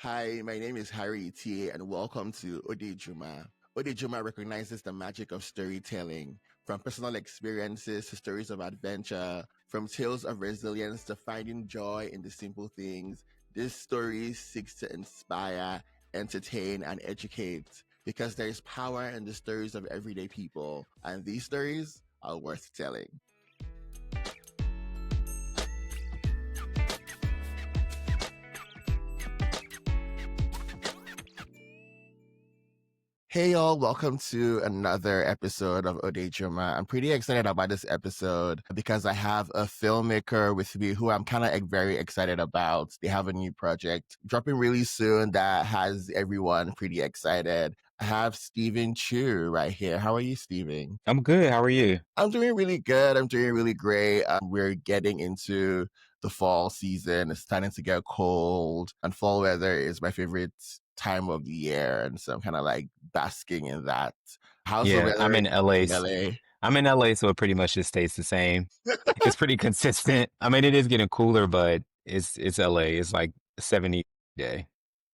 Hi, my name is Harry T, and welcome to Odejuma. Odejuma recognizes the magic of storytelling, from personal experiences to stories of adventure, from tales of resilience to finding joy in the simple things. This story seeks to inspire, entertain, and educate because there is power in the stories of everyday people, and these stories are worth telling. Hey y'all, welcome to another episode of Odejuma. I'm pretty excited about this episode because I have a filmmaker with me who I'm kind of very excited about. They have a new project dropping really soon that has everyone pretty excited. I have Stephen Chu right here. How are you, Stephen? I'm good. How are you? I'm doing really good. I'm doing really great. We're getting into the fall season. It's starting to get cold, and fall weather is my favorite time of the year. And so I'm kind of like basking in that. How's the Yeah, I'm weather in LA. in LA? I'm in LA, so it pretty much just stays the same. It's pretty consistent. I mean, it is getting cooler, but it's LA. It's like 70 day.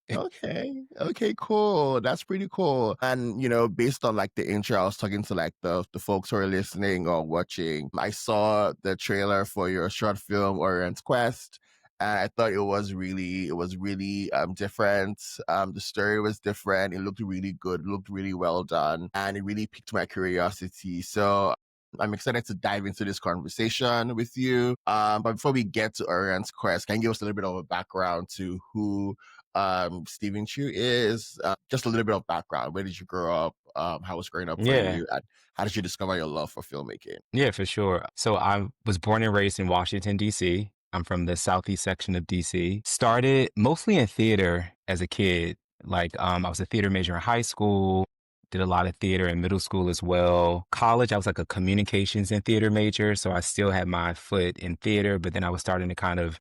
Okay. Okay, cool. That's pretty cool. And based on like the intro, I was talking to like the folks who are listening or watching. I saw the trailer for your short film Orion's Quest. And I thought it was really different. The story was different. It looked really good, it looked really well done, and it really piqued my curiosity. So I'm excited to dive into this conversation with you. But before we get to Orion's Quest, can you give us a little bit of a background to who Stephen Chu is? Just a little bit of background. Where did you grow up? How was growing up for Yeah, you? And how did you discover your love for filmmaking? yeah, for sure. So I was born and raised in Washington, D.C. I'm from the southeast section of D.C. Started mostly in theater as a kid. I was a theater major in high school. Did a lot of theater in middle school as well. College, I was like a communications and theater major, so I still had my foot in theater, but then I was starting to kind of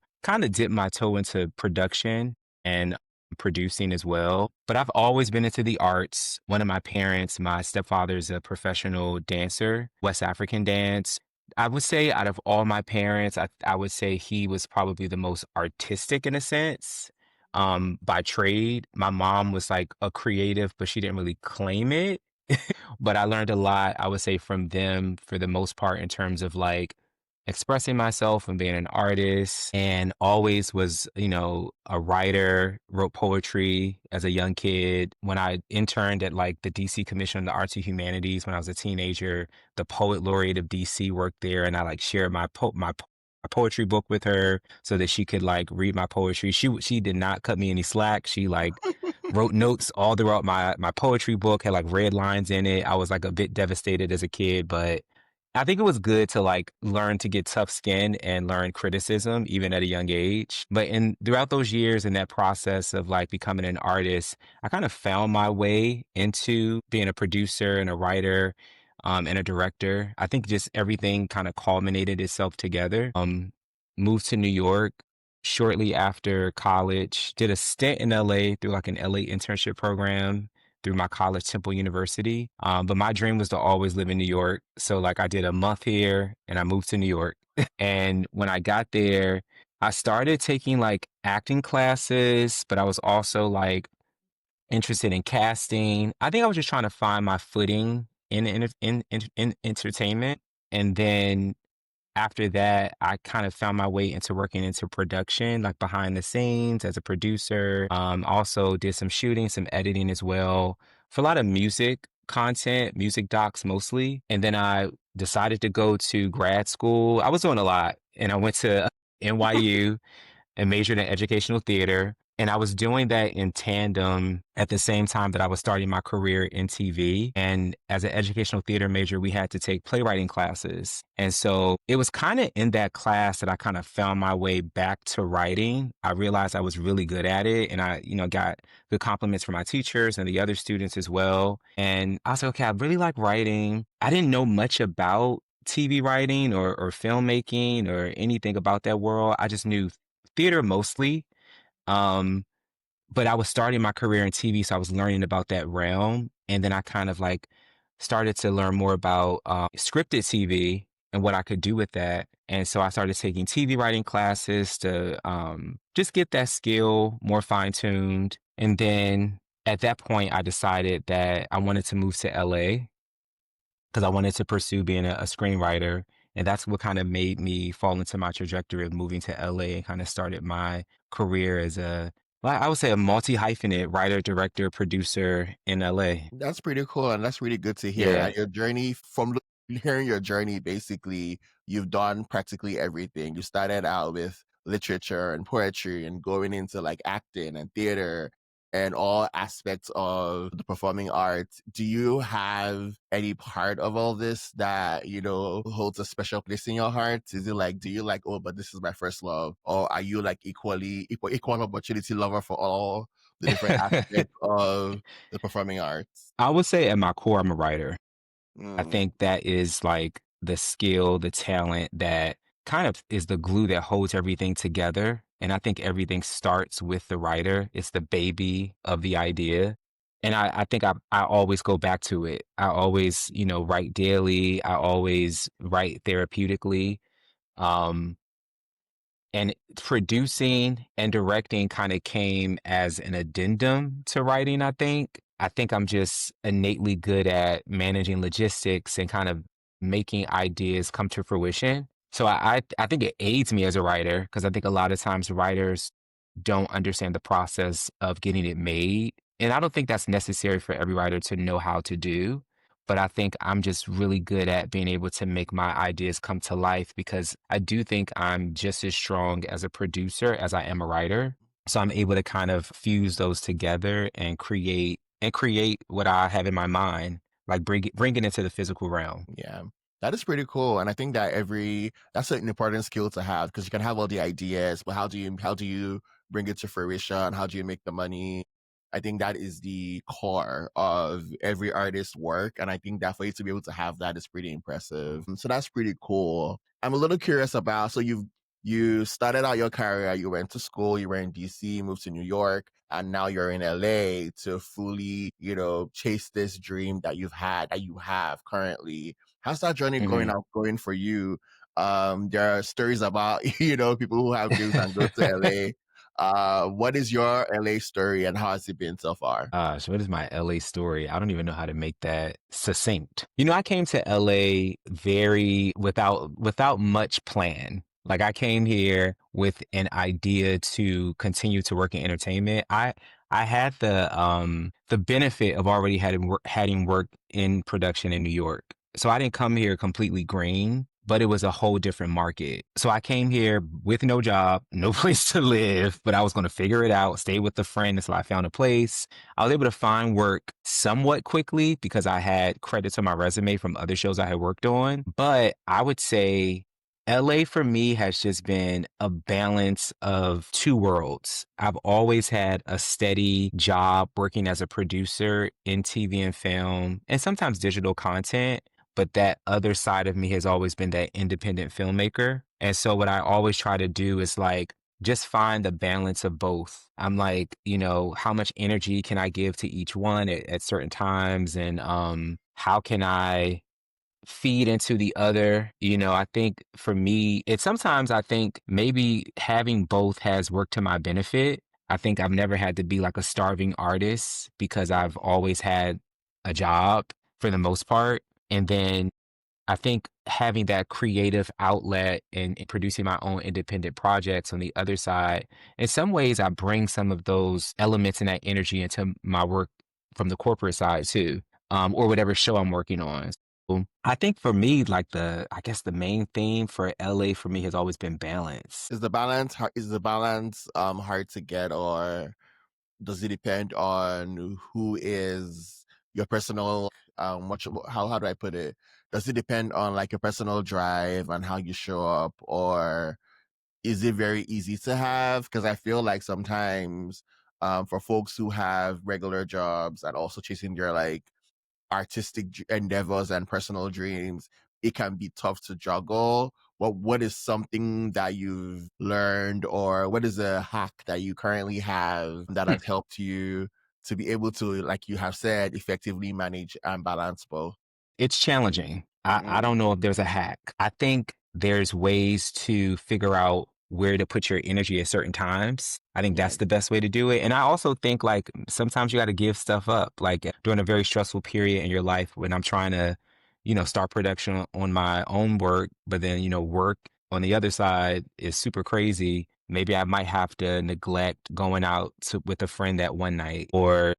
dip my toe into production and producing as well. But I've always been into the arts. One of my parents, my stepfather, is a professional dancer, West African dance. I would say out of all my parents, I would say he was probably the most artistic in a sense. By trade, my mom was like a creative, but she didn't really claim it. But I learned a lot, I would say, from them for the most part in terms of like expressing myself and being an artist, and always was, a writer, wrote poetry as a young kid. When I interned at like the DC Commission on the Arts and Humanities when I was a teenager, the poet laureate of DC worked there, and I like shared my poetry book with her so that she could like read my poetry. She did not cut me any slack. She like wrote notes all throughout my poetry book, had like red lines in it. I was like a bit devastated as a kid, but I think it was good to like learn to get tough skin and learn criticism even at a young age. But in throughout those years in that process of like becoming an artist, I kind of found my way into being a producer and a writer, and a director. I think just everything kind of culminated itself together. Moved to New York shortly after college, did a stint in LA through like an LA internship program through my college, Temple University. But my dream was to always live in New York. So like I did a month here and I moved to New York. And when I got there, I started taking like acting classes, but I was also like interested in casting. I think I was just trying to find my footing in entertainment. And then after that, I kind of found my way into working into production, like behind the scenes as a producer. Also did some shooting, some editing as well for a lot of music content, music docs mostly. And then I decided to go to grad school. I was doing a lot, and I went to NYU and majored in educational theater. And I was doing that in tandem at the same time that I was starting my career in TV. And as an educational theater major, we had to take playwriting classes. And so it was kind of in that class that I kind of found my way back to writing. I realized I was really good at it. And I, got good compliments from my teachers and the other students as well. And I was like, okay, I really like writing. I didn't know much about TV writing or filmmaking or anything about that world. I just knew theater mostly. Um, but I was starting my career in TV, so I was learning about that realm. And then I kind of like started to learn more about scripted TV and what I could do with that. And so I started taking TV writing classes to just get that skill more fine tuned. And then at that point, I decided that I wanted to move to LA because I wanted to pursue being a screenwriter. And that's what kind of made me fall into my trajectory of moving to LA and kind of started my career as well, I would say a multi hyphenate writer, director, producer in LA. That's pretty cool, and that's really good to hear. Yeah. And your journey from hearing your journey, basically, you've done practically everything. You started out with literature and poetry and going into like acting and theater and all aspects of the performing arts. Do you have any part of all this that, holds a special place in your heart? Is it like, do you like, oh, but this is my first love? Or are you like equal opportunity lover for all the different aspects of the performing arts? I would say at my core, I'm a writer. I Mm, think that is like the skill, the talent that kind of is the glue that holds everything together. And I think everything starts with the writer. It's the baby of the idea. And I think I always go back to it. I always, write daily. I always write therapeutically. Um, and producing and directing kind of came as an addendum to writing, I think. I think I'm just innately good at managing logistics and kind of making ideas come to fruition. So I think it aids me as a writer because I think a lot of times writers don't understand the process of getting it made. And I don't think that's necessary for every writer to know how to do. But I think I'm just really good at being able to make my ideas come to life because I do think I'm just as strong as a producer as I am a writer. So I'm able to kind of fuse those together and create what I have in my mind, like bring it into the physical realm. yeah. That is pretty cool. And I think that that's an important skill to have because you can have all the ideas, but how do you bring it to fruition? How do you make the money? I think that is the core of every artist's work. And I think that for you to be able to have that is pretty impressive. So that's pretty cool. I'm a little curious about, so you started out your career, you went to school, you were in DC, moved to New York, and now you're in LA to fully, chase this dream that you have currently. How's that journey going for you? There are stories about, people who have dreams and go to LA. What is your LA story and how has it been so far? So what is my LA story? I don't even know how to make that succinct. I came to LA very without much plan. Like I came here with an idea to continue to work in entertainment. I had the benefit of already having worked in production in New York. So I didn't come here completely green, but it was a whole different market. So I came here with no job, no place to live, but I was going to figure it out, stay with a friend until I found a place. I was able to find work somewhat quickly because I had credits on my resume from other shows I had worked on. But I would say LA for me has just been a balance of two worlds. I've always had a steady job working as a producer in TV and film and sometimes digital content. But that other side of me has always been that independent filmmaker. And so what I always try to do is like just find the balance of both. I'm like, how much energy can I give to each one at certain times? And how can I feed into the other? I think for me, it's sometimes I think maybe having both has worked to my benefit. I think I've never had to be like a starving artist because I've always had a job for the most part. And then I think having that creative outlet and producing my own independent projects on the other side, in some ways, I bring some of those elements and that energy into my work from the corporate side too, or whatever show I'm working on. So I think for me, like I guess the main theme for LA for me has always been balance. Is the balance hard to get, or does it depend on who is your personal how do I put it? Does it depend on like your personal drive and how you show up, or is it very easy to have? Because I feel like sometimes for folks who have regular jobs and also chasing their like artistic endeavors and personal dreams, it can be tough to juggle. What is something that you've learned, or what is a hack that you currently have that Hmm. has helped you to be able to, like you have said, effectively manage and balance both? It's challenging. I Mm, don't know if there's a hack. I think there's ways to figure out where to put your energy at certain times. I think that's Right. the best way to do it. And I also think like sometimes you got to give stuff up. Like during a very stressful period in your life when I'm trying to, start production on my own work, but then, work on the other side is super crazy. Maybe I might have to neglect going out with a friend that one night, or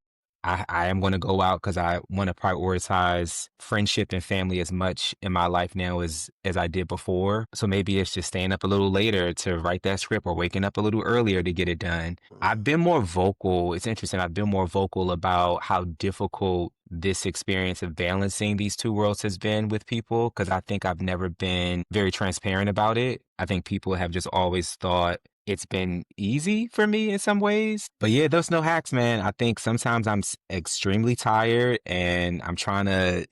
I am going to go out because I want to prioritize friendship and family as much in my life now as I did before. So maybe it's just staying up a little later to write that script or waking up a little earlier to get it done. I've Mm, been more vocal. It's interesting. I've been more vocal about how difficult this experience of balancing these two worlds has been with people because I think I've never been very transparent about it. I think people have just always thought it's been easy for me in some ways. But yeah, there's no hacks, man. I think sometimes I'm extremely tired and I'm trying to,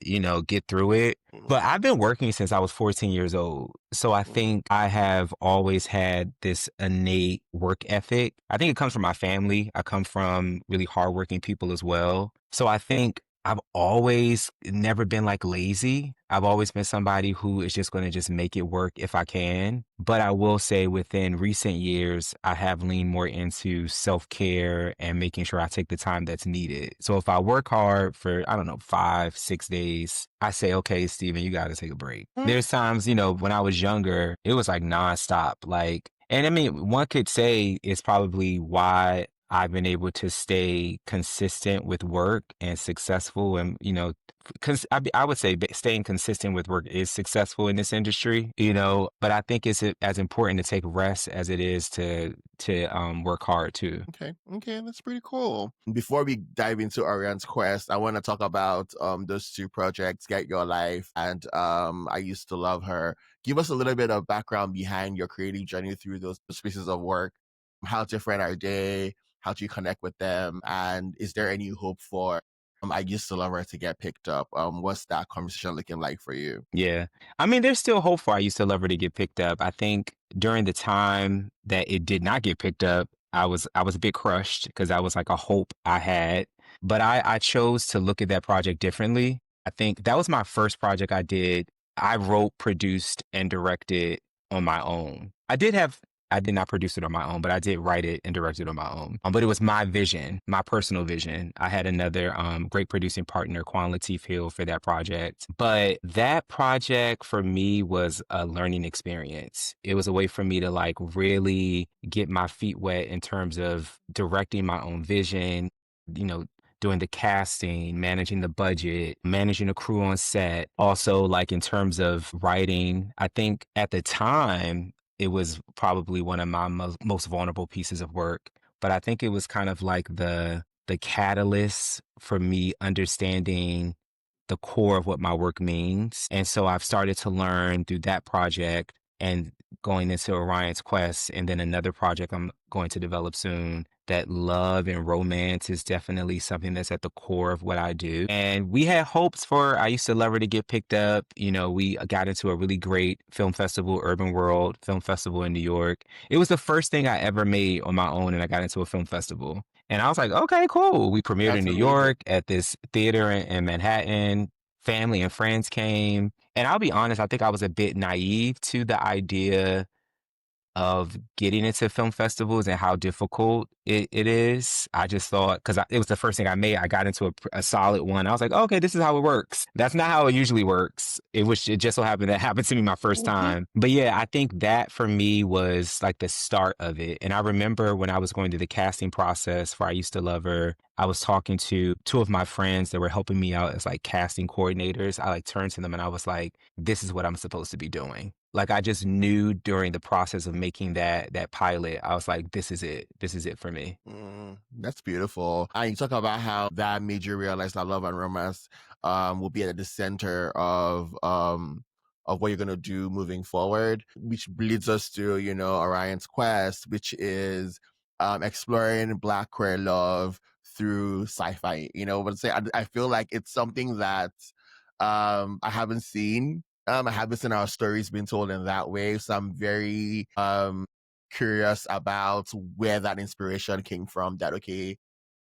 get through it. mm, But I've been working since I was 14 years old. So I mm, think I have always had this innate work ethic. I think it comes from my family. I come from really hardworking people as well. So I think I've always never been like lazy. I've always been somebody who is just going to just make it work if I can. But I will say within recent years, I have leaned more into self care and making sure I take the time that's needed. So if I work hard for, I don't know, 5, 6 days, I say, okay, Steven, you got to take a break. mm. There's times, when I was younger, it was like nonstop. Like, and I mean, one could say it's probably why I've been able to stay consistent with work and successful and, I would say staying consistent with work is successful in this industry, but I think it's as important to take rest as it is to work hard too. Okay, okay, that's pretty cool. Before we dive into Orion's Quest, I want to talk about those two projects, Get Your Life and I Used to Love Her. Give us a little bit of background behind your creative journey through those pieces of work. How different are they? How do you connect with them? And is there any hope for I Used to Love Her to get picked up? What's that conversation looking like for you? Yeah. I mean, there's still hope for I Used to Love Her to get picked up. I think during the time that it did not get picked up, I was a bit crushed because that was like a hope I had. But I chose to look at that project differently. I think that was my first project I did. I wrote, produced, and directed on my own. I did not produce it on my own, but I did write it and direct it on my own. But it was my vision, my personal vision. I had another great producing partner, Quan Latif Hill, for that project. But that project for me was a learning experience. It was a way for me to like really get my feet wet in terms of directing my own vision, you know, doing the casting, managing the budget, managing a crew on set. Also, like in terms of writing, I think at the time, it was probably one of my most vulnerable pieces of work. But I think it was kind of like the catalyst for me understanding the core of what my work means. And so I've started to learn through that project and going into Orion's Quest and then another project I'm going to develop soon that love and romance is definitely something that's at the core of what I do. And we had hopes for I Used to Love Her to get picked up. We got into a really great film festival, Urban World Film Festival in New York. It was the first thing I ever made on my own, and I got into a film festival. And I was like, okay, cool. We premiered in That's New amazing. York at this theater in Manhattan. Family and friends came. And I'll be honest, I think I was a bit naive to the idea of getting into film festivals and how difficult it is. I just thought, because it was the first thing I made, I got into a solid one. I was like, okay, this is how it works. That's not how it usually works. It just so happened that happened to me my first Mhm. time. But yeah, I think that for me was like the start of it. And I remember when I was going through the casting process for I Used to Love Her, I was talking to two of my friends that were helping me out as like casting coordinators. I like turned to them and I was like, this is what I'm supposed to be doing. Like I just knew during the process of making that pilot, I was like, this is it. This is it for me. That's beautiful. And you talk about how that made you realize that love and romance will be at the center of what you're gonna do moving forward, which leads us to, Orion's Quest, which is exploring Black queer love through sci-fi. But say I feel like it's something that I haven't seen. I haven't seen our stories being told in that way. So I'm very curious about where that inspiration came from. That okay,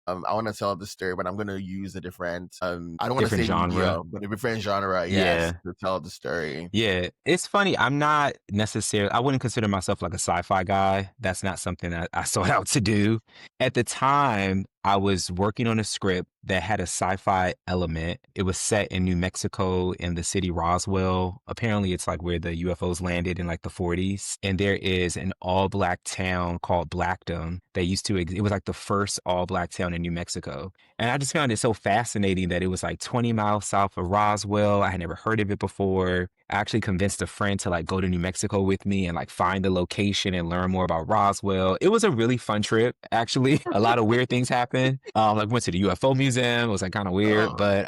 I want to tell the story, but I'm going to use a different, I don't want to Different say genre. medium, but a different genre, yes, Yeah. to tell the story. Yeah, it's funny. I'm not necessarily, I wouldn't consider myself like a sci-fi guy. That's not something that I sought out to do. At the time, I was working on a script that had a sci-fi element. It was set in New Mexico in the city Roswell. Apparently, it's like where the UFOs landed in like the 40s. And there is an all-black town called Blackdom that used to, it was like the first all-black town in New Mexico. And I just found it so fascinating that it was like 20 miles south of Roswell. I had never heard of it before. I actually convinced a friend to like go to New Mexico with me and like find the location and learn more about Roswell. It was a really fun trip, actually. A lot of weird things happened. Like went to the UFO museum. It was like kind of weird, Oh, but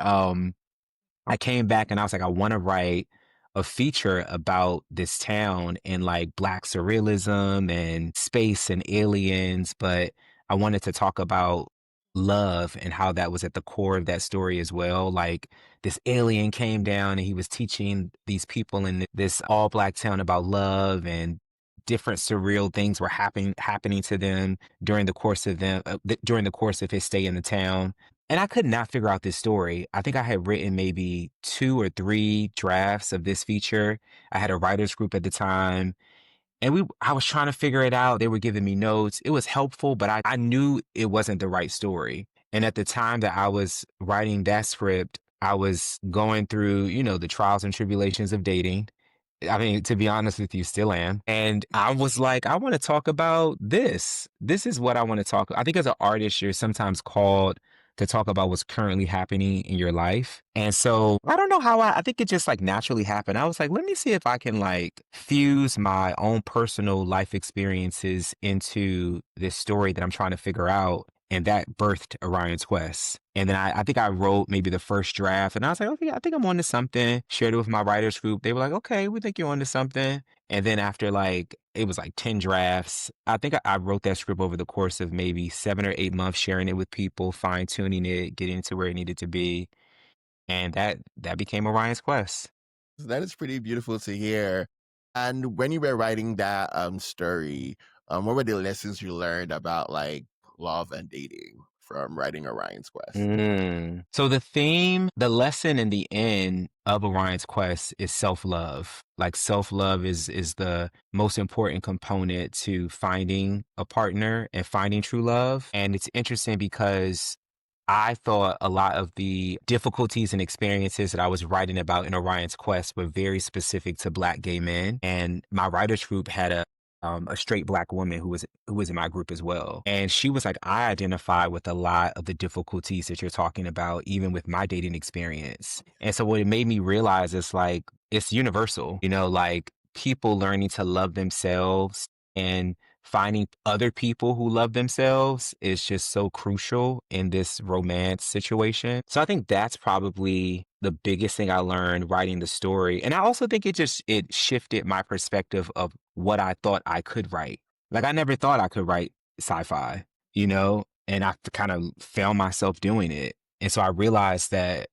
I came back and I was like, I want to write a feature about this town and like black surrealism and space and aliens, but I wanted to talk about love and how that was at the core of that story as well. Like this alien came down and he was teaching these people in this all black town about love and different surreal things were happening to them during the course of during the course of his stay in the town. And I could not figure out this story. I think I had written maybe 2 or 3 drafts of this feature. I had a writers group at the time, and I was trying to figure it out. They were giving me notes. It was helpful, but I knew it wasn't the right story. And at the time that I was writing that script, I was going through, the trials and tribulations of dating. I mean, to be honest with you, still am. And I was like, I want to talk about this. This is what I want to talk. I think as an artist, you're sometimes called to talk about what's currently happening in your life. And so I don't know how I think it just like naturally happened. I was like, let me see if I can like fuse my own personal life experiences into this story that I'm trying to figure out. And that birthed Orion's Quest. And then I think I wrote maybe the first draft and I was like, okay, I think I'm onto something. Shared it with my writers group. They were like, okay, we think you're onto something. And then after like, it was like 10 drafts. I think I wrote that script over the course of maybe 7 or 8 months, sharing it with people, fine tuning it, getting it to where it needed to be. And that became Orion's Quest. that is pretty beautiful to hear. And when you were writing that story, what were the lessons you learned about like love and dating from writing Orion's Quest? So the lesson in the end of Orion's Quest is self-love. Like self-love is the most important component to finding a partner and finding true love. And it's interesting because I thought a lot of the difficulties and experiences that I was writing about in Orion's Quest were very specific to Black gay men. And my writers group had a straight Black woman who was in my group as well. And she was like, I identify with a lot of the difficulties that you're talking about, even with my dating experience. And so what it made me realize is like, it's universal, like people learning to love themselves and finding other people who love themselves is just so crucial in this romance situation. So I think that's probably the biggest thing I learned writing the story. And I also think it shifted my perspective of what I thought I could write. Like I never thought I could write sci-fi, and I kind of found myself doing it. And so I realized that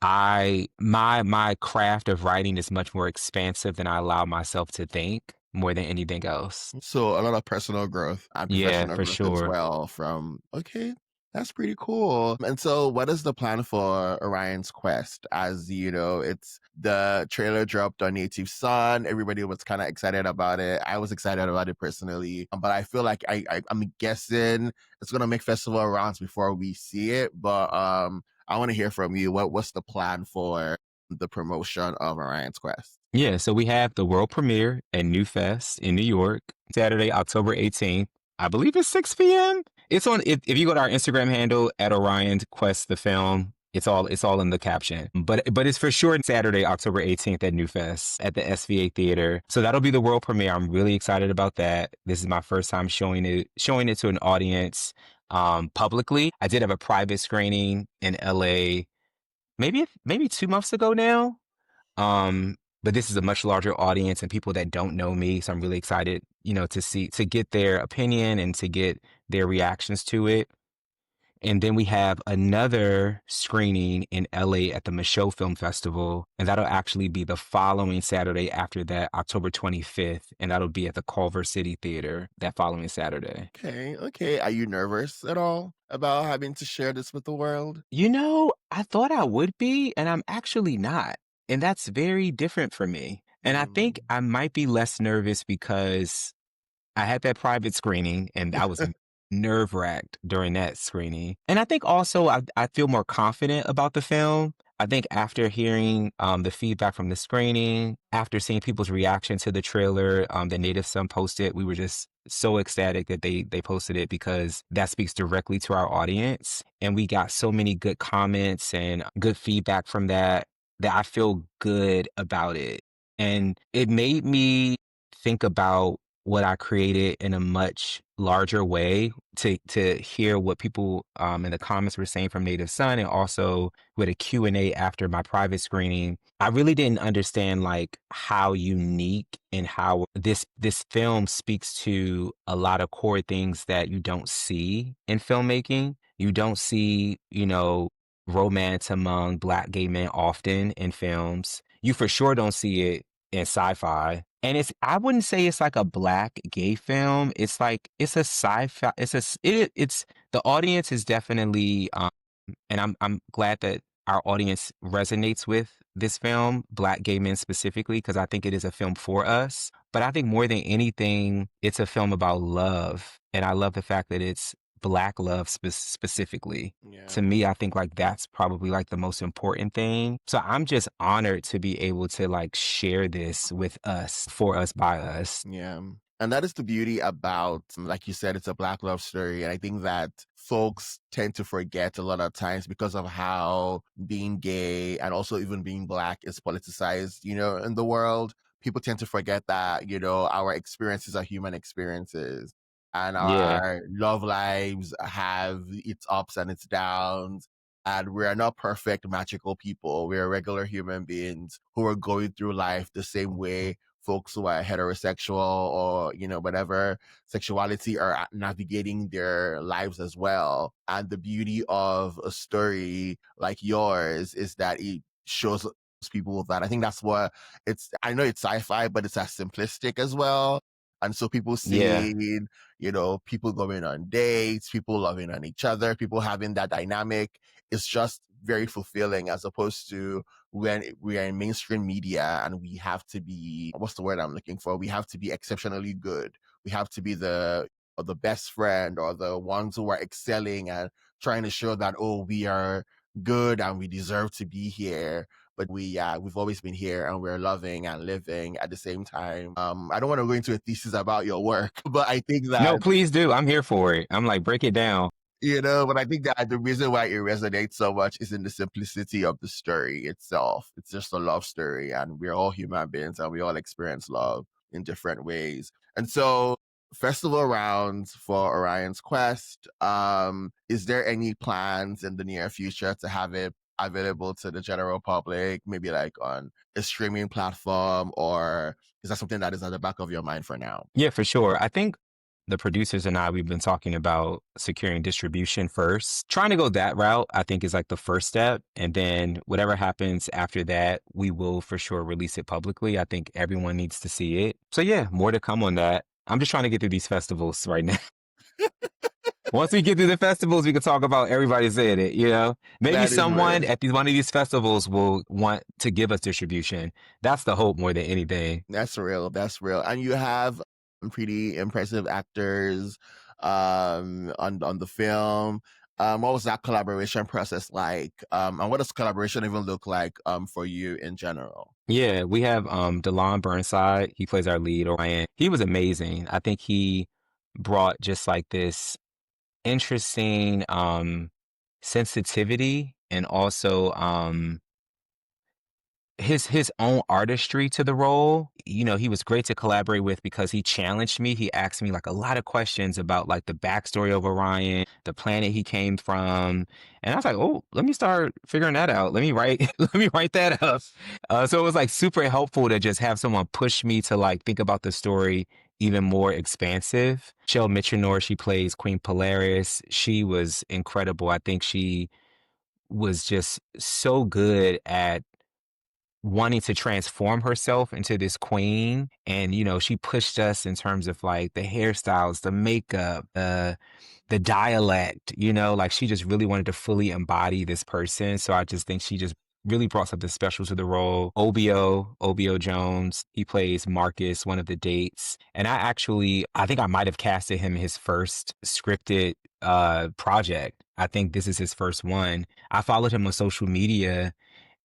my craft of writing is much more expansive than I allow myself to think more than anything else. So a lot of personal growth and Yeah, professional for growth as sure. well from, okay, that's pretty cool. And so what is the plan for Orion's Quest? As you know, it's the trailer dropped on Native Son. Everybody was kind of excited about it. I was excited about it personally, but I feel like I'm guessing it's going to make festival rounds before we see it. But I want to hear from you. What's the plan for the promotion of Orion's Quest? Yeah, so we have the world premiere at New Fest in New York, Saturday, October 18th. I believe it's 6 p.m. It's on if you go to our Instagram handle at Orion Quest the film, it's all in the caption. But it's for sure Saturday, October 18th at New Fest at the SVA Theater. So that'll be the world premiere. I'm really excited about that. This is my first time showing it to an audience publicly. I did have a private screening in LA maybe 2 months ago now. Um, but this is a much larger audience and people that don't know me. So I'm really excited, to get their opinion and to get their reactions to it. And then we have another screening in LA at the Michaud Film Festival. And that'll actually be the following Saturday after that, October 25th. And that'll be at the Culver City Theater that following Saturday. Okay, okay. Are you nervous at all about having to share this with the world? I thought I would be, and I'm actually not. And that's very different for me. And I think Mm. I might be less nervous because I had that private screening and I was nerve wracked during that screening. And I think also I feel more confident about the film. I think after hearing the feedback from the screening, after seeing people's reaction to the trailer, the Native Son posted, we were just so ecstatic that they posted it because that speaks directly to our audience. And we got so many good comments and good feedback from that I feel good about it. And it made me think about what I created in a much larger way to hear what people in the comments were saying from Native Son, and also with a Q&A after my private screening. I really didn't understand like how unique and how this film speaks to a lot of core things that you don't see in filmmaking. You don't see, romance among Black gay men often in films. You for sure don't see it in sci-fi. And I wouldn't say it's like a Black gay film. It's like it's a sci-fi. It's the audience is definitely and I'm glad that our audience resonates with this film, Black gay men specifically, because I think it is a film for us. But I think more than anything, it's a film about love, and I love the fact that it's Black love specifically. To Yeah. me, I think like that's probably like the most important thing. So I'm just honored to be able to like share this with us, for us, by us. Yeah. And that is the beauty about, like you said, it's a Black love story. And I think that folks tend to forget a lot of times because of how being gay and also even being Black is politicized, in the world. People tend to forget that, our experiences are human experiences and Yeah. our love lives have its ups and its downs. And we are not perfect, magical people. We are regular human beings who are going through life the same way folks who are heterosexual or, whatever sexuality are navigating their lives as well. And the beauty of a story like yours is that it shows people that. I think that's what I know it's sci-fi, but it's as simplistic as well. And so people Yeah. seeing, people going on dates, people loving on each other, people having that dynamic. It's just very fulfilling as opposed to when we are in mainstream media and we have to be, what's the word I'm looking for? We have to be exceptionally good. We have to be the best friend or the ones who are excelling and trying to show that, oh, we are good and we deserve to be here. But we've always been here and we're loving and living at the same time. I don't want to go into a thesis about your work, but I think No, that please do. I'm here for it. I'm like, break it down. but I think that the reason why it resonates so much is in the simplicity of the story itself. It's just a love story, and we're all human beings and we all experience love in different ways. And so, festival rounds for Orion's Quest, is there any plans in the near future to have it available to the general public, maybe like on a streaming platform, or is that something that is at the back of your mind for now? Yeah, for sure. I think the producers and I, we've been talking about securing distribution first. Trying to go that route, I think, is like the first step. And then whatever happens after that, we will for sure release it publicly. I think everyone needs to see it. So, yeah, more to come on that. I'm just trying to get through these festivals right now. Once we get through the festivals, we can talk about everybody saying it, you know? Maybe That is someone real. at one of these festivals will want to give us distribution. That's the hope more than anything. That's real. That's real. And you have pretty impressive actors on the film. What was that collaboration process like? And what does collaboration even look like for you in general? Yeah, we have DeLon Burnside. He plays our lead, Orion. He was amazing. I think he brought just like this interesting sensitivity and also his own artistry to the role. You know, he was great to collaborate with because he challenged me. He asked me like a lot of questions about like the backstory of Orion, the planet he came from. And I was like, oh, let me start figuring that out. Let me write let me write that up. So it was like super helpful to just have someone push me to like think about the story even more expansive. Shel Mitchenor, she plays Queen Polaris. She was incredible. I think she was just so good at wanting to transform herself into this queen. And, she pushed us in terms of like the hairstyles, the makeup, the dialect, like she just really wanted to fully embody this person. So I just think she just really brought something special to the role. Obio Jones, he plays Marcus, one of the dates. And I think I might have casted him in his first scripted project. I think this is his first one. I followed him on social media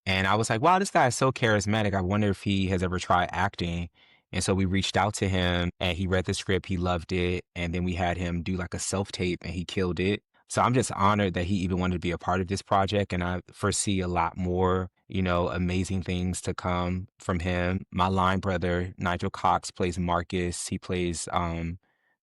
and I was like, wow, this guy is so charismatic. I wonder if he has ever tried acting. And so we reached out to him and he read the script. He loved it. And then we had him do like a self tape and he killed it. So I'm just honored that he even wanted to be a part of this project. And I foresee a lot more, amazing things to come from him. My line brother, Nigel Cox, plays Marcus. He plays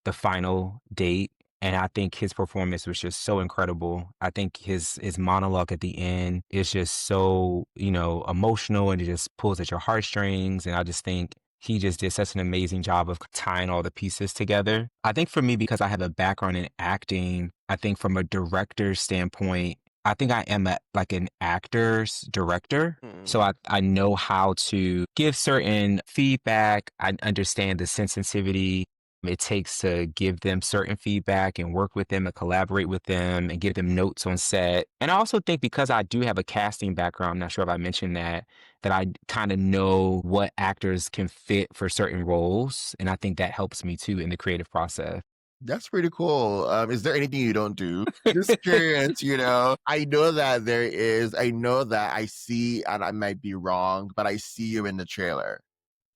the final date. And I think his performance was just so incredible. I think his monologue at the end is just so, emotional and it just pulls at your heartstrings. And I just think he just did such an amazing job of tying all the pieces together. I think for me, because I have a background in acting, I think from a director's standpoint, I think I am like an actor's director. So Mm. I know how to give certain feedback. I understand the sensitivity it takes to give them certain feedback and work with them and collaborate with them and give them notes on set. And I also think because I do have a casting background, I'm not sure if I mentioned that I kind of know what actors can fit for certain roles. And I think that helps me too in the creative process. That's pretty cool. Is there anything you don't do? Just curious, I know that I see, and I might be wrong, but I see you in the trailer,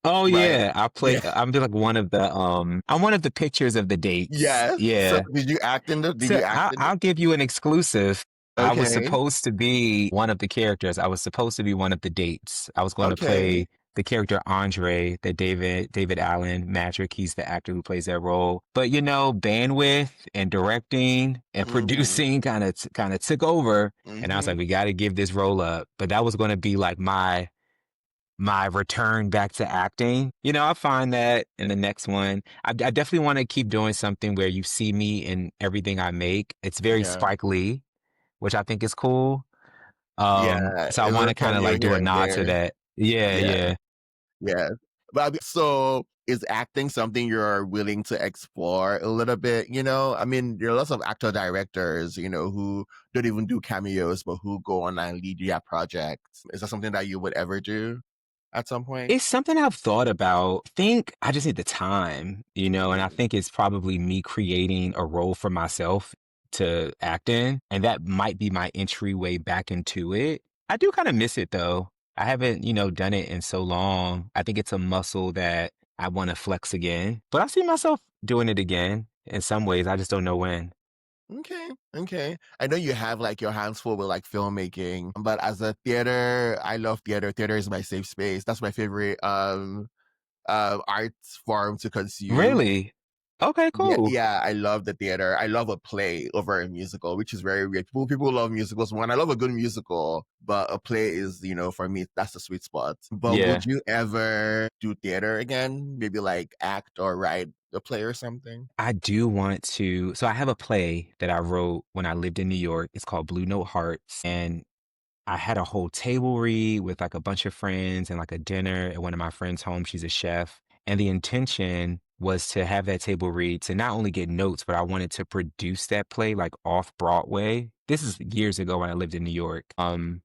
Oh right? yeah, Yeah. I'm just like I'm one of the pictures of the dates. Yes. So Yeah. did So you act in it? I'll give you an exclusive. I was Okay. supposed to be one of the characters. I was supposed to be one of the dates. I was going to Okay. play the character Andre, that David Allen Magic. He's the actor who plays that role. But bandwidth and directing and Mm-hmm. producing kind of took over, and I was like, Mm-hmm. we got to give this role up. But that was going to be like my return back to acting. I find that in the next one, I definitely want to keep doing something where you see me in everything I make. It's very Yeah. Spike Lee, which I think is cool. Yeah. So I A want little to kind of cameo like do here a and nod to there. that. Yeah, Yeah. yeah. Yeah. So is acting something you're willing to explore a little bit? I mean, there are lots of actor directors, who don't even do cameos, but who go on and lead their projects. Is that something that you would ever do at some point? It's something I've thought about. I think I just need the time, and I Mm. think it's probably me creating a role for myself to act in. And that might be my entryway back into it. I do kind of miss it though. I haven't, done it in so long. I think it's a muscle that I want to flex again. But I see myself doing it again in some ways. I just don't know when. Okay. Okay. I know you have like your hands full with like filmmaking, but as a theater, I love theater. Theater is my safe space. That's my favorite art form to consume. Really? Okay, Yeah, cool. yeah, I love the theater. I love a play over a musical, which is very weird. People love musicals. One, I love a good musical, but a play is, for me, that's the sweet spot. But Yeah. would you ever do theater again? Maybe like act or write a play or something? I do want to. So I have a play that I wrote when I lived in New York. It's called Blue Note Hearts. And I had a whole table read with like a bunch of friends and like a dinner at one of my friends' home. She's a chef. And the intention was to have that table read to not only get notes, but I wanted to produce that play like off Broadway. This is years ago when I lived in New York. And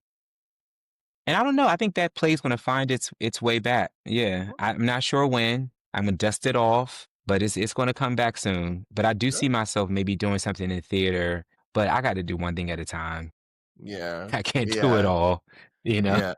I don't know. I think that play's gonna find its way back. Yeah. I'm not sure when. I'm gonna dust it off, but it's gonna come back soon. But I do see myself maybe doing something in theater, but I gotta do one thing at a time. Yeah, I can't do it yeah, all, you know? yeah.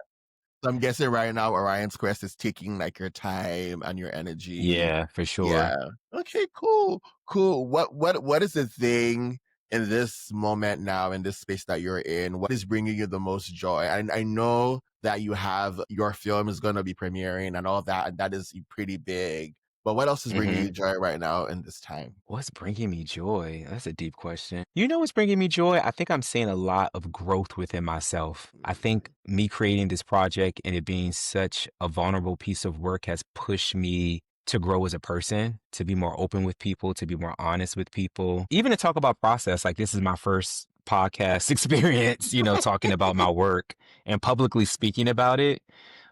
So I'm guessing right now Orion's Quest is taking like your time and your energy. Yeah, for sure. Yeah. Okay, cool. Cool. What is the thing in this moment now in this space that you're in? What is bringing you the most joy? And I know that you have your film is going to be premiering and all that, and that is pretty big. But what else is bringing Mhm. you joy right now in this time? What's bringing me joy? That's a deep question. You know what's bringing me joy? I think I'm seeing a lot of growth within myself. I think Mm, me creating this project and it being such a vulnerable piece of work has pushed me to grow as a person, to be more open with people, to be more honest with people, even to talk about process. Like this is my first podcast experience, talking about my work and publicly speaking about it.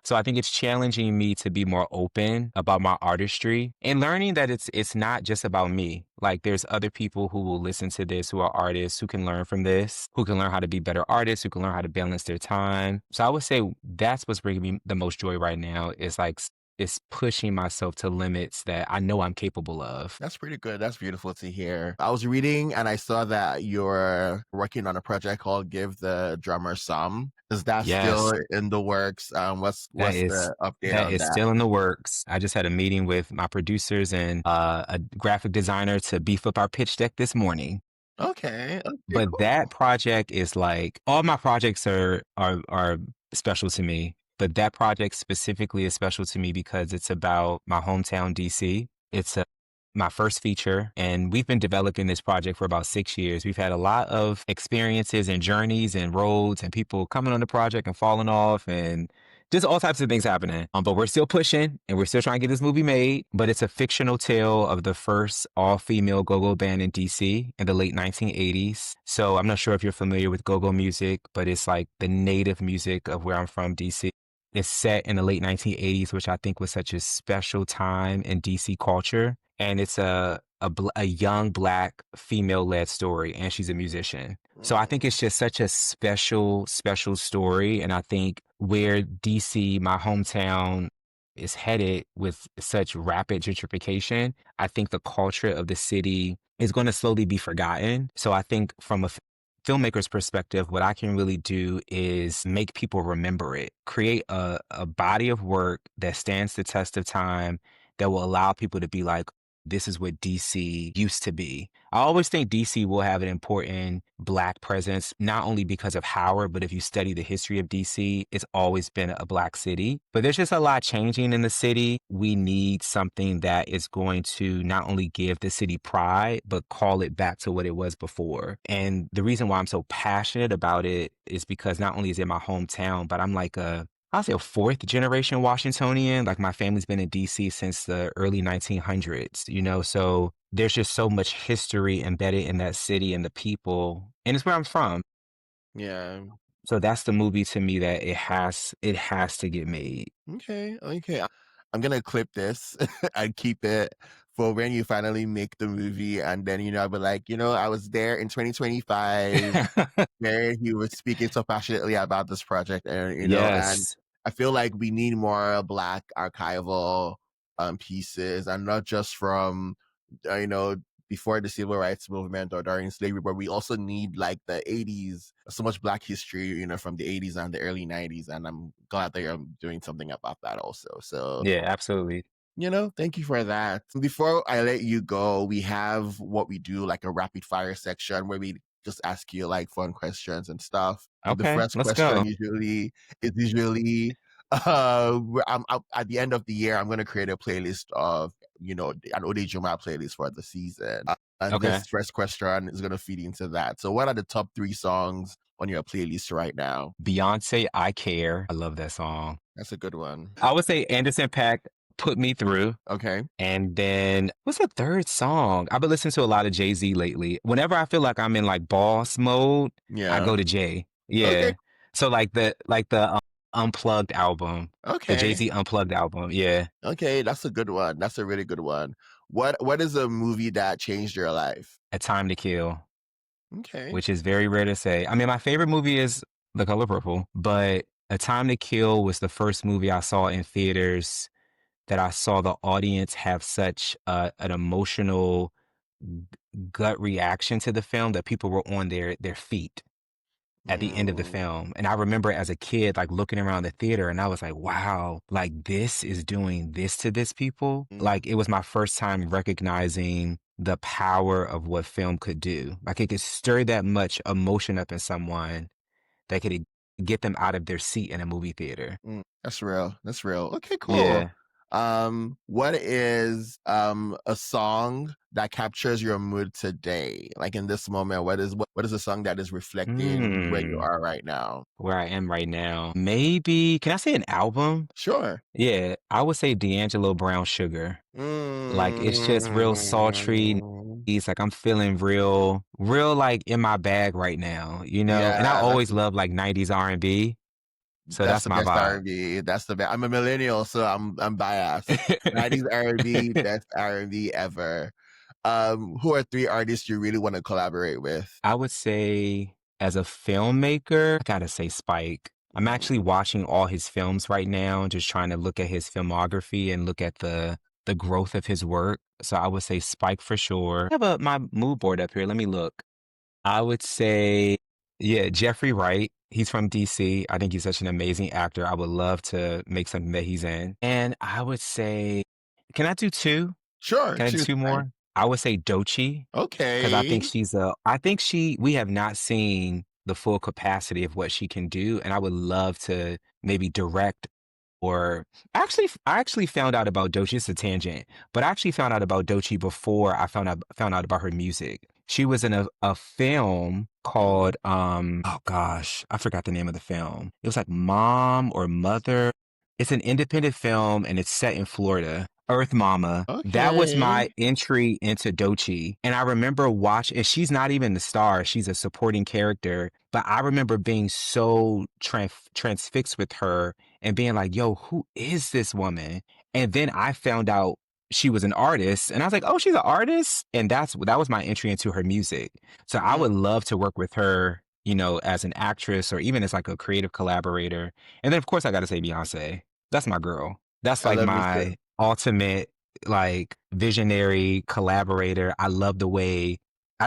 So I think it's challenging me to be more open about my artistry and learning that it's not just about me. Like there's other people who will listen to this who are artists who can learn from this, who can learn how to be better artists, who can learn how to balance their time. So I would say that's what's bringing me the most joy right now is like is pushing myself to limits that I know I'm capable of. That's pretty good. That's beautiful to hear. I was reading and I saw that you're working on a project called Give the Drummer Some. Is that still Yes, in the works? that What's is the update that on is that? still in the works. I just had a meeting with my producers and a graphic designer to beef up our pitch deck this morning. Okay. Okay, But that cool. project is like all my projects are special to me, but that project specifically is special to me because it's about my hometown DC. It's my first feature, and we've been developing this project for about 6 years. We've had a lot of experiences and journeys and roads and people coming on the project and falling off and just all types of things happening. But we're still pushing and we're still trying to get this movie made. But it's a fictional tale of the first all-female go-go band in DC in the late 1980s. So I'm not sure if you're familiar with go-go music, but it's like the native music of where I'm from, DC. It's set in the late 1980s, which I think was such a special time in DC culture. And it's a young black female led story, and she's a musician. So I think Mm, it's just such a special, special story. And I think where DC, my hometown, is headed with such rapid gentrification, I think the culture of the city is going to slowly be forgotten. So I think from a filmmaker's perspective, what I can really do is make people remember it, create a body of work that stands the test of time that will allow people to be like, this is what DC used to be. I always think DC will have an important Black presence, not only because of Howard, but if you study the history of DC, it's always been a Black city. But there's just a lot changing in the city. We need something that is going to not only give the city pride, but call it back to what it was before. And the reason why I'm so passionate about it is because not only is it my hometown, but I'm like I'll say a fourth generation Washingtonian. Like my family's been in DC since the early 1900s, so there's just so much history embedded in that city and the people, and it's where I'm from. yeah. So that's the movie to me that it has to get made. Okay. Okay. I'm gonna clip this and keep it for when you finally make the movie, and then I'll be like, I was there in 2025 where he was speaking so passionately about this project, and Yes. I feel like we need more Black archival pieces, and not just from before the civil rights movement or during slavery, but we also need like the 80s, so much Black history, from the 80s and the early 90s, and I'm glad that you're doing something about that also. So Yeah, absolutely. thank you for that. Before I let you go, we have what we do, like a rapid fire section where we just ask you like fun questions and stuff. The Okay, first let's go. question is usually at the end of the year, I'm going to create a playlist of, an Odejuma playlist for the season. And Okay. this first question is going to feed into that. So what are the top 3 songs on your playlist right now? Beyonce, I Care. I love that song. That's a good one. I would say Anderson Paak, Put Me Through. Okay. And then what's the third song? I've been listening to a lot of Jay-Z lately. Whenever I feel like I'm in like boss mode, I Yeah. go to Jay. Okay. Yeah. So like the Unplugged album, the Okay. Jay-Z Unplugged album. Yeah. Okay, that's a good one. That's a really good one. What is a movie that changed your life? A Time to Kill, Okay. which is very rare to say. I mean, my favorite movie is The Color Purple, but A Time to Kill was the first movie I saw in theaters that I saw the audience have such an emotional gut reaction to the film that people were on their feet at the end of the Mm, film. And I remember as a kid, like looking around the theater and I was like, wow, like this is doing this to this people. mm, Like it was my first time recognizing the power of what film could do. Like it could stir that much emotion up in someone that could get them out of their seat in a movie theater. That's real. That's real. Okay, cool. Yeah. What is a song that captures your mood today? Like in this moment, what is a song that is reflecting where you Mm, are right now? where I am right now. Maybe, can I say an album? Sure. Yeah, I would say D'Angelo Brown Sugar. Like, it's just real sultry. Mm. It's like I'm feeling real like in my bag right now, you know? And I Yeah, always love like 90s R&B. So that's that's the my best vibe. R&B. That's the best. I'm a millennial, so I'm biased. 90s R&B, best R&B ever. Who are three artists you really want to collaborate with? I would say as a filmmaker, I gotta say Spike. I'm actually Mm, watching all his films right now, just trying to look at his filmography and look at the growth of his work. So I would say Spike for sure. I have my mood board up here. Let me look. I would say, yeah, Jeffrey Wright. He's from DC. I think he's such an amazing actor. I would love to make something that he's in. And I would say, can I do two? sure, Can I do choose two one. more? I would say Dochi. 'Cause I think Okay. I think we have not seen the full capacity of what she can do, and I would love to maybe direct or I actually found out about Doechii. It's a tangent, but I actually found out about Doechii before I found out about her music. She was in a film Mm, called, oh gosh, I forgot the name of the film. It was like Mom or Mother. It's an independent film, and it's set in Florida. Earth Mama. That was my okay. entry into Doechii, and I remember watching and she's not even the star, she's a supporting character, but I remember being so transfixed with her and being like, "Yo, who is this woman?" And then I found out she was an artist, and I was like, "Oh, she's an artist?" And that was my entry into her music. So I would Mm, love to work with her, you know, as an actress or even as like a creative collaborator. And then of course I got to say Beyonce. That's my girl. That's I like love you too. my ultimate like visionary collaborator. I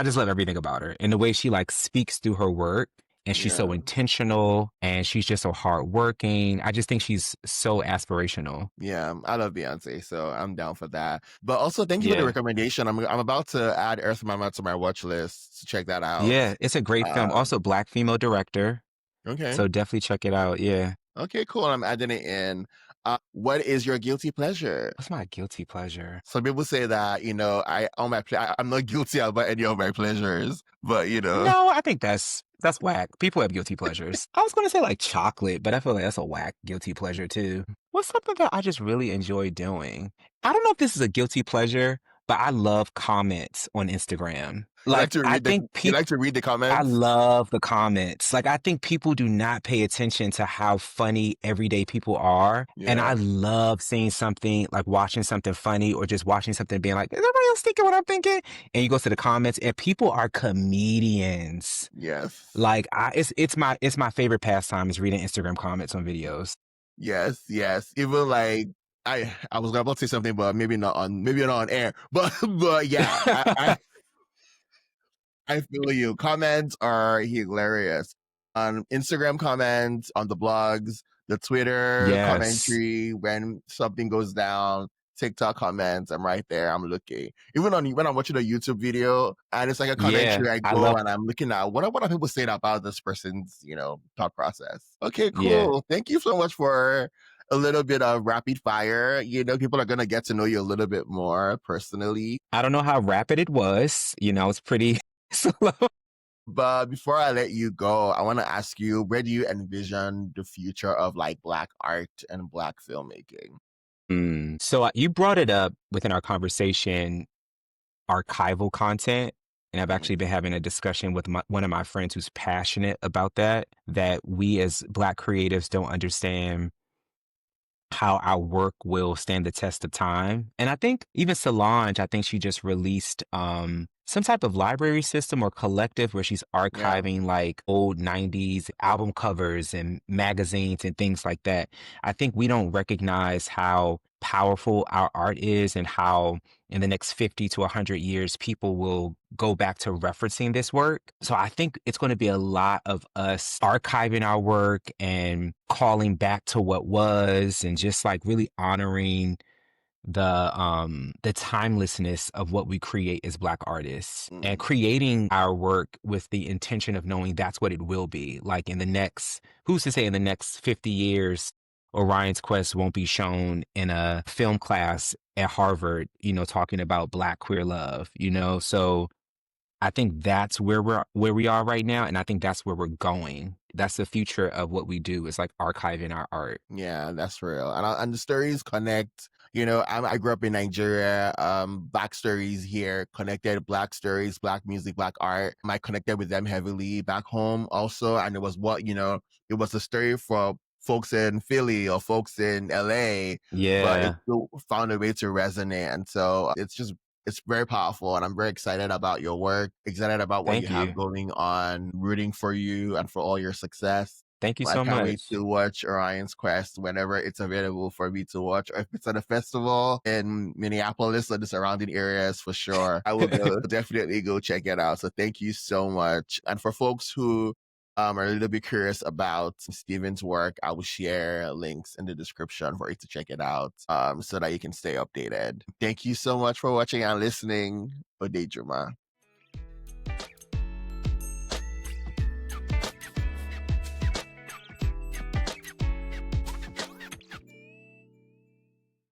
just love everything about her and the way she like speaks through her work, and she's so Yeah. intentional and she's just so hardworking. I just think she's so aspirational. Yeah, I love Beyonce, so I'm down for that. But also, thank you for the Yeah. recommendation. I'm about to add Earth Mama to my watch list to check that out. Yeah. It's a great film. Uh, Also, black female director. okay, So definitely check it out. Yeah. okay, cool. I'm adding it in. What is your guilty pleasure? What's my guilty pleasure? Some people say that I'm not guilty about any of my pleasures, but No, I think that's whack. People have guilty pleasures. I was gonna say like chocolate, but I feel like that's a whack guilty pleasure too. What's something that I just really enjoy doing? I don't know if this is a guilty pleasure, but I love comments on Instagram. Like I think you people like to read the I comments. love the comments. Like, I think people do not pay attention to how funny everyday people are. And I Yeah. love seeing something, like watching something funny or just watching something being like, is everybody else thinking what I'm thinking? And you go to the comments and people are comedians. Yes. Like, it's my favorite pastime is reading Instagram comments on videos. Yes. Yes. Even like I was about to say something, but maybe not on air. But yeah, I feel you. Comments are hilarious. On Instagram comments, on the blogs, the Twitter Yes. commentary, when something goes down, TikTok comments, I'm right there. I'm looking. Even when I'm watching a YouTube video and it's like a Yeah. commentary, I I go love, and I'm looking at what are people saying about this person's, thought process. Okay, yeah. cool. Thank you so much for a little bit of rapid fire. People are gonna get to know you a little bit more personally. I don't know how rapid it was. You know, it's pretty slow. But before I let you go, I want to ask you, where do you envision the future of like Black art and Black filmmaking? So you brought it up within our conversation, archival content. And I've Mm, actually been having a discussion with one of my friends who's passionate about that we as Black creatives don't understand how our work will stand the test of time. And I think even Solange, I think she just released some type of library system or collective where she's yeah. archiving like old 90s album covers and magazines and things like that. I think we don't recognize how powerful our art is and how in the next 50 to 100 years people will go back to referencing this work. So I think it's going to be a lot of us archiving our work and calling back to what was and just like really honoring the timelessness of what we create as Black artists and Mm, creating our work with the intention of knowing that's what it will be like in the next, who's to say in the next 50 years Orion's Quest won't be shown in a film class at Harvard, talking about Black queer love, So I think that's where we are right now, and I think that's where we're going. That's the future of what we do is like archiving our art. Yeah, that's real. And the stories connect. I grew up in Nigeria. Black stories here connected. Black stories, Black music, Black art. I connected with them heavily back home also. And it was it was a story for folks in Philly or folks in LA, but it Yeah. still found a way to resonate. And so it's very powerful. And I'm very excited about your work, excited about what you Thank have you. going on, rooting for you and for all your success. Thank you I so can't wait much. to watch Orion's Quest whenever it's available for me to watch. Or if it's at a festival in Minneapolis or the surrounding areas, for sure, I will definitely go check it out. So thank you so much. And for folks who are a little bit curious about Steven's work, I will share links in the description for you to check it out so that you can stay updated. Thank you so much for watching and listening. Odejuma.